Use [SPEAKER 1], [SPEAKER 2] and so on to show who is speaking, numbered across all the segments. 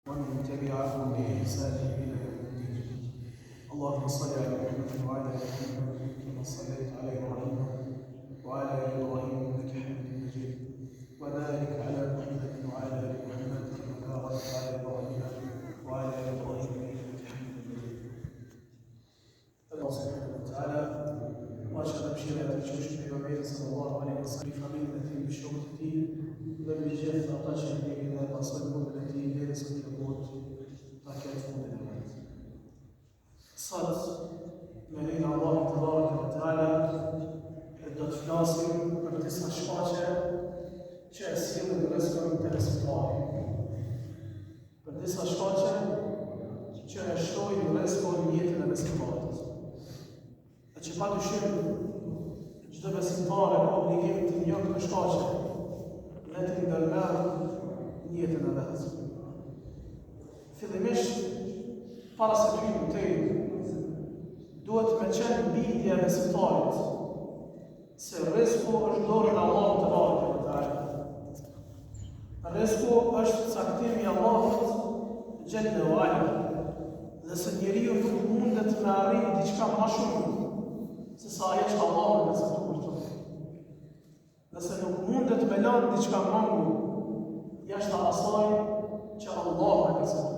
[SPEAKER 1] ومن تبعهم بإحسان إلى يوم الدين. اللهم صل على محمد وعلى آل محمد كما صليت على إبراهيم وعلى آل إبراهيم إنك حميد مجيد، وبارك على محمد وعلى آل محمد كما باركت على إبراهيم وعلى آل إبراهيم إنك حميد مجيد. الله سبحانه وتعالى وأشهد بشهادة الشيخ النبي صلى الله عليه وسلم فضيلة بشوكتي لم يجد أطاشا إلى تصلب التي درست الوقت تكلفون بالأمات. صد من الله تبارك وتعالى عدة فلاسل بتسع شقاشة شاسير ورسم تلسطاعي بتسع شقاشة شاشتوي ورسم نية لبسطاعي أجباد الشيء جدا بسطاعي وابنية تنيوك شقاشة التي درناها نيتنا لها. Fillimisht, para se ty në tejë, duhet me qenë bindja besimtarit, se rizku është dorën e Allahut te bareke ve teala. Rizku është caktimi i Allahut xhelle ve ala, dhe se njeriu nuk mundet me arrit diçka më shumë se sa ajo që Allahu ka caktuar. Nëse nuk mundet me lanë diçka mangu jashtë asaj që Allahu ka caktuar.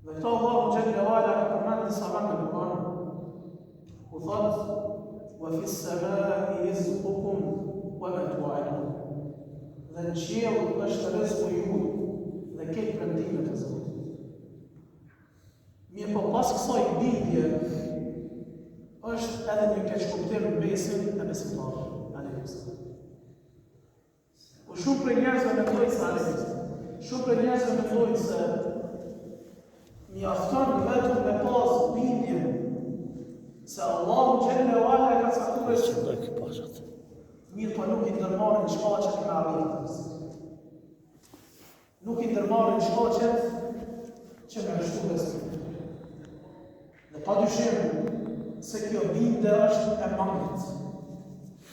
[SPEAKER 1] Dhe këto Allahu xhelle ve ala ka përmendur disa vende në Kur'an. U thotë: "Wa fi s-samaa'i rizqukum wa ma tu'adun." Dhe në qiell është rizku juaj dhe këtë premtimet e Zotit. Mirë po pas kësaj bindje është edhe një keqkuptim në besim e besimtarit. Shumë për njerëzve mendojnë se mjafton vetëm me pas bindje se Allahu xhelle ve ala ka caktuar se mirë po nuk i ndërmarrin shkaqet me arritjes. Nuk i ndërmarrin shkaqet që me shtuesën. Dhe padyshim se kjo bindje është e mangët.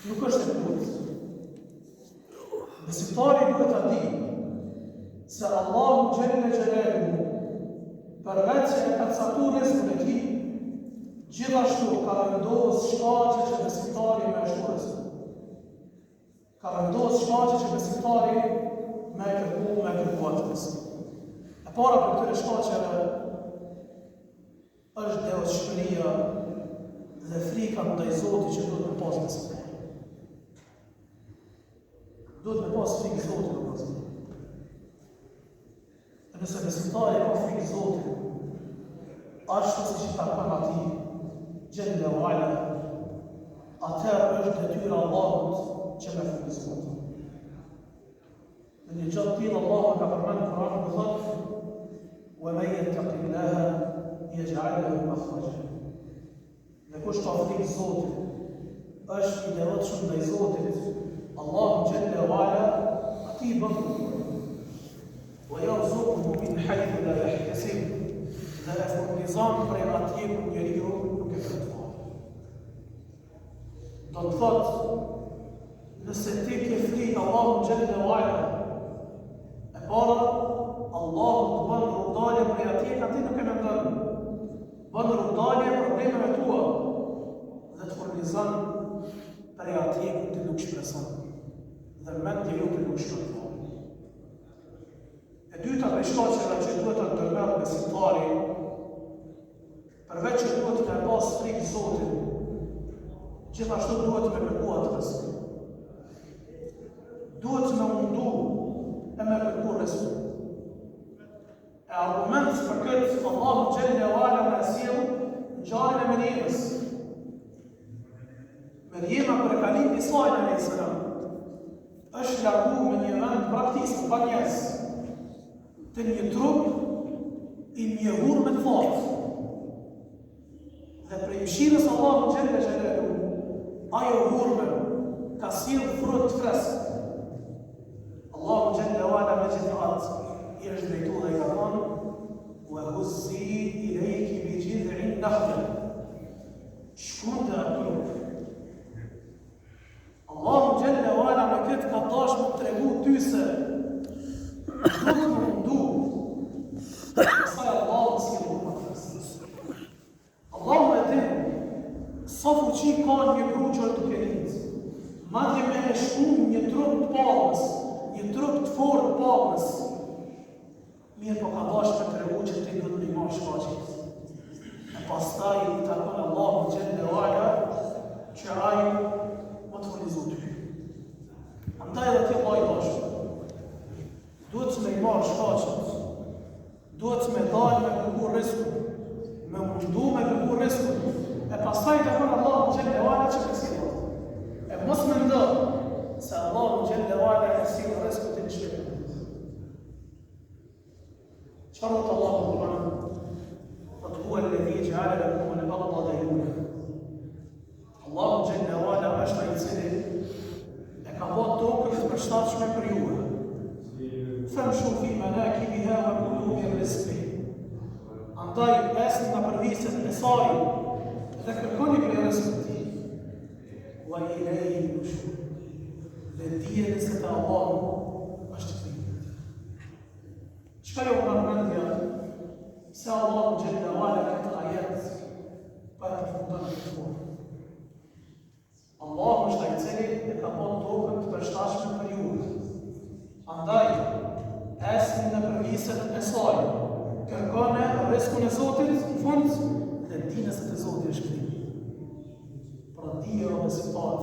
[SPEAKER 1] Nuk është e plot. Besimtari duhet ta di se Allahu xhelle xhelaluhu përveç se e ka caktuar rizkun e tij, gjithashtu ka vendosur shkaqe që besimtari me shtuesën. Ka vendosur shkaqe që besimtari me kërku atës. E para për këtyre shkaqeve është devotshmëria dhe frika ndaj Zotit që duhet me pas besimtari. Duhet me pas frikë Zotit në pasë. E nëse besimtari ka frikë Zotit, ashtu si që ta kanë ati, xhelle ve ala, atëherë është detyra Allahut që me frikë Zotit. Në një gjatë tillë Allahu ka përmendur në Kur'an dhe thotë: "Wa man yattaqillaha yaj'al lahu makhraja." Dhe kush ka frikë Zotit, është i devotshëm ndaj Zotit, Allahu xhelle ve ala ati bën wa yarzuquhu min haythu la yahtasib, dhe e furnizon prej atje ku njeriu nuk e kërkon. Do të thotë, nëse ti ke frikë Allahu xhelle ve ala, e para Allahu të bën rrugdalje prej atje ku ti nuk e mendon. Bën rrugdalje problemeve tua dhe të furnizon prej atje ku ti nuk shpreson. Dhe mendje nuk shkëton. E dyta prej shkaqeve që duhet të ndërmerret besimtari, përveç që duhet të pas frikë Zotit, gjithashtu duhet me kërku atës. Duhet me mundu e me kërku rizku. E argument për këtë Allahu xhelle ve ala me sjell ngjarjen e Meriemës. Meriema kur e ka lindë Ismail alayhis salam, është largu me një vend praktikë pa njerëz, të një trup i një hurme të fortë. Dhe prej mëshirës Allahu xhelle xhelaluhu, ajo hurme ka sjellë frut të freskët. Allahu xhelle ve ala me gjithatë i është drejtuar dhe i ka thonë: "Wa huzzi ilayki bi jid'in nakhla." Shkunde aty. Allahu xhelle ve ala me këtë ka dashur të tregu ty se duhet të mundu me e shku një trup të pamës, një trup të fortë të pamës. Mirë po ka bashkë me tregu që ti këtë një marë shkaqit. E pastaj i takon Allahu xhelle wala që ai më të furnizu ty. Andaj edhe ti vllai bashkë. Duhet me i marë shkaqit. Duhet me dalë me kërku riskun. Me mundu me kërku riskun. E pastaj takon Allahu xhelle wala që të sjellë. E mos më ndonë se Allahu xhelle wala e sjellë riskun të shpejtë. شرط الله القرآن قد هو الذي جعل لكم الأرض ذلولا. الله جل وعلا është ai i cili e ka bërë tokën të përshtatshme për ju. Famshu fi manakibiha wa kulu min rizqihi. Andaj esni nga përviset e saj dhe kërkoni për rrezikun e tij. Wa ilayhi nushur. Dhe dijeni se te Allahu është kthimi. Çka jo më përmendja se Allahu xhelle wala këtë ajet pa të fundon këtë formë. Allahu është ai i cili e ka bërë tokën të përshtatshme për ju. Andaj esni në përviset e saj, kërkoni rrezikun e Zotit në fund dhe dini se te Zoti është kthimi. Pra dije o besimtar.